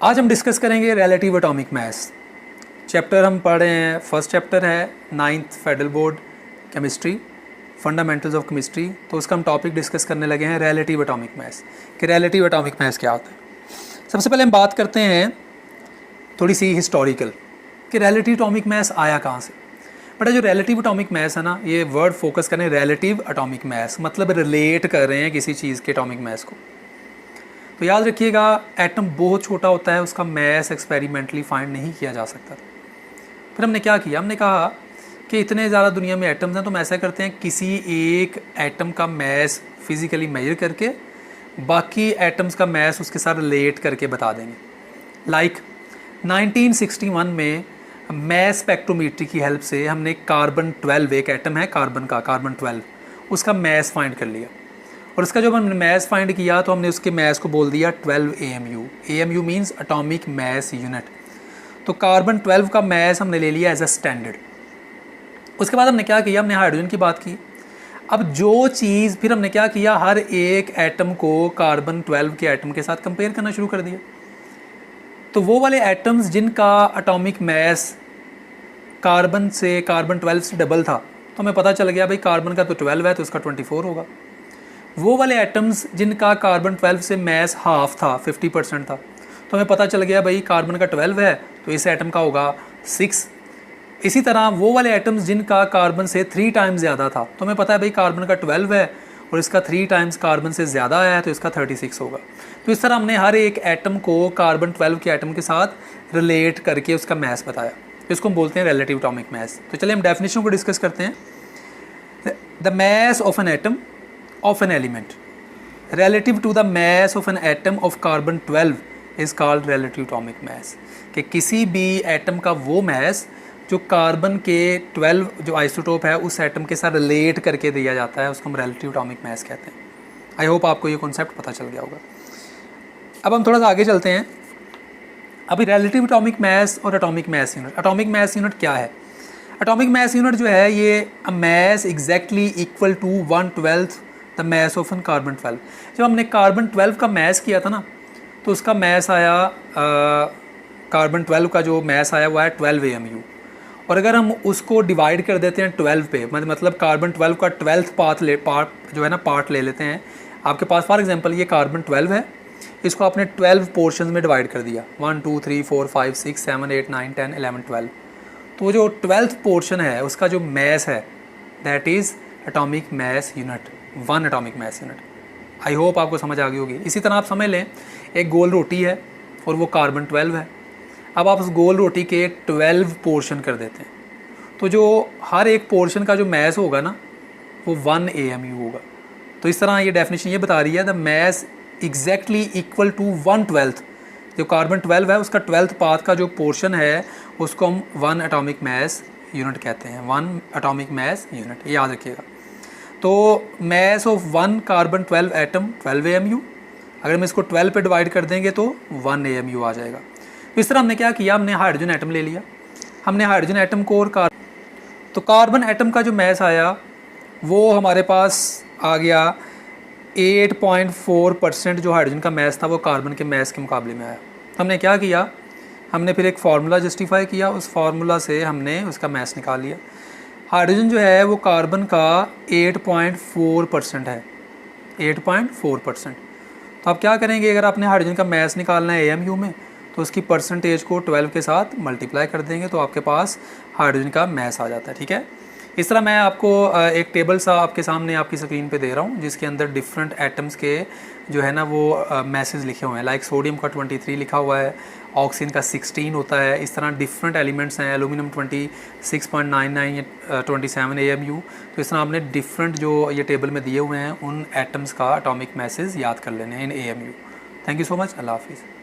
आज हम डिस्कस करेंगे रिलेटिव एटॉमिक मास। चैप्टर हम पढ़ रहे हैं, फर्स्ट चैप्टर है 9th federal board chemistry, fundamentals of chemistry. तो उसका हम टॉपिक डिस्कस करने लगे हैं रिलेटिव एटॉमिक मास कि रिलेटिव एटॉमिक मास क्या होता है। सबसे पहले हम बात करते हैं थोड़ी सी हिस्टोरिकल कि रिलेटिव एटॉमिक मास आया कहाँ से। बट जो रिलेटिव एटॉमिक मास है ना, ये वर्ड फोकस करें रिलेटिव एटॉमिक मास, मतलब रिलेट कर रहे हैं किसी चीज़ के एटॉमिक मास को। तो याद रखिएगा, एटम बहुत छोटा होता है, उसका मास एक्सपेरिमेंटली फाइंड नहीं किया जा सकता। फिर हमने क्या किया, हमने कहा कि इतने ज़्यादा दुनिया में एटम्स हैं, तो हम ऐसा करते हैं किसी एक एटम का मास फिज़िकली मेजर करके बाकी एटम्स का मास उसके साथ रिलेट करके बता देंगे। लाइक 1961 में मास स्पेक्ट्रोमीट्री की हेल्प से हमने कार्बन 12, एक एटम है कार्बन का, कार्बन 12, उसका मास फाइंड कर लिया। और उसका जब हमने मास फाइंड किया तो हमने उसके मास को बोल दिया 12 AMU। AMU means atomic mass unit. तो कार्बन 12 का मास हमने ले लिया एज अ स्टैंडर्ड। उसके बाद हमने क्या किया, हमने हाइड्रोजन की बात की। अब जो चीज़ फिर हमने क्या किया, हर एक एटम को कार्बन 12 के एटम के साथ कंपेयर करना शुरू कर दिया। तो वो वाले एटम्स जिनका एटॉमिक मास कार्बन 12 से डबल था, तो हमें पता चल गया भाई कार्बन का तो 12 है तो उसका 24 होगा। वो वाले एटम्स जिनका कार्बन 12 से मास हाफ था, 50% था, तो हमें पता चल गया भाई कार्बन का 12 है तो इस एटम का होगा 6। इसी तरह वो वाले एटम्स जिनका कार्बन से 3 टाइम्स ज़्यादा था, तो हमें पता है भाई कार्बन का 12 है और इसका 3 टाइम्स कार्बन से ज़्यादा है तो इसका 36 होगा। तो इस तरह हमने हर एक एटम को कार्बन 12 के एटम के साथ रिलेट करके उसका मास बताया। इसको हम बोलते हैं रिलेटिव एटॉमिक मास। तो चलिए हम डेफिनेशन को डिस्कस करते हैं। The mass of an atom of an element relative to the mass of an atom of carbon 12 is called relative atomic mass। कि किसी भी एटम का वो मास जो कार्बन के 12 जो आइसोटोप है उस एटम के साथ रिलेट करके दिया जाता है, उसको हम रिलेटिव एटॉमिक मास कहते हैं। आई होप आपको ये कॉन्सेप्ट पता चल गया होगा। अब हम थोड़ा सा आगे चलते हैं। अभी रिलेटिव एटॉमिक मास और atomic mass unit. Atomic mass unit क्या है? एटॉमिक मास यूनिट जो है ये a mass exactly equal to 1/12 the mass of an carbon 12। जब हमने कार्बन 12 का मास किया था ना, तो उसका मास आया कार्बन 12 का जो मास आया वो है 12 AMU। और अगर हम उसको डिवाइड कर देते हैं 12 पे, मतलब कार्बन 12 का 12th पार्ट ले लेते हैं। आपके पास फॉर एग्जांपल ये कार्बन 12 है, इसको आपने 12 पोर्शन में डिवाइड कर दिया, 1 2 3 4 5 6 7 8 9 10 11 12। तो जो 12th पोर्शन है उसका जो मास है that is atomic mass unit, 1 atomic mass unit. I hope आपको समझ आ गई होगी। इसी तरह आप समझ लें, एक गोल रोटी है और वो कार्बन 12 है। अब आप उस गोल रोटी के 12 पोर्शन कर देते हैं, तो जो हर एक पोर्शन का जो मास होगा ना वो 1 AMU होगा। तो इस तरह ये डेफिनेशन ये बता रही है the mass exactly equal to 1/12। जो कार्बन 12 है उसका 12th पार्ट का जो पोर्शन है उसको हम 1 एटॉमिक मास यूनिट कहते हैं, 1 एटॉमिक मास यूनिट, ये याद रखिएगा। तो mass of 1 carbon 12 atom 12 AMU। अगर हम इसको 12 पे डिवाइड कर देंगे तो 1 AMU आ जाएगा। तो इस तरह हमने क्या किया, हमने हाइड्रोजन एटम ले लिया। हमने हाइड्रोजन एटम को और कार्बन एटम का जो मास आया वो हमारे पास आ गया 8.4%। जो हाइड्रोजन का मास था वो कार्बन के मास के मुकाबले में आया। तो हमने क्या किया, हमने फिर एक फार्मूला जस्टिफाई किया, उस फार्मूला से हमने उसका मास निकाल लिया। हाइड्रोजन जो है वो कार्बन का 8.4% है, 8.4%। तो आप क्या करेंगे, अगर आपने हाइड्रोजन का मास निकालना है AMU में, तो उसकी परसेंटेज को 12 के साथ मल्टीप्लाई कर देंगे तो आपके पास हाइड्रोजन का मास आ जाता है। ठीक है, इस तरह मैं आपको एक टेबल सा आपके सामने आपकी स्क्रीन पे दे रहा हूँ जिसके अंदर डिफरेंट एटम्स के जो है ना वो मैसेज लिखे हुए हैं। लाइक सोडियम का 23 लिखा हुआ है, ऑक्सीजन का 16 होता है। इस तरह डिफरेंट एलिमेंट्स हैं, एलुमिनियम 26.99 या 27 AMU। तो इस तरह आपने डिफरेंट जो ये टेबल में दिए हुए हैं उन एटम्स का एटॉमिक मैसेज याद कर लेने हैं इन AMU। Thank you so much, अल्लाह हाफिज़।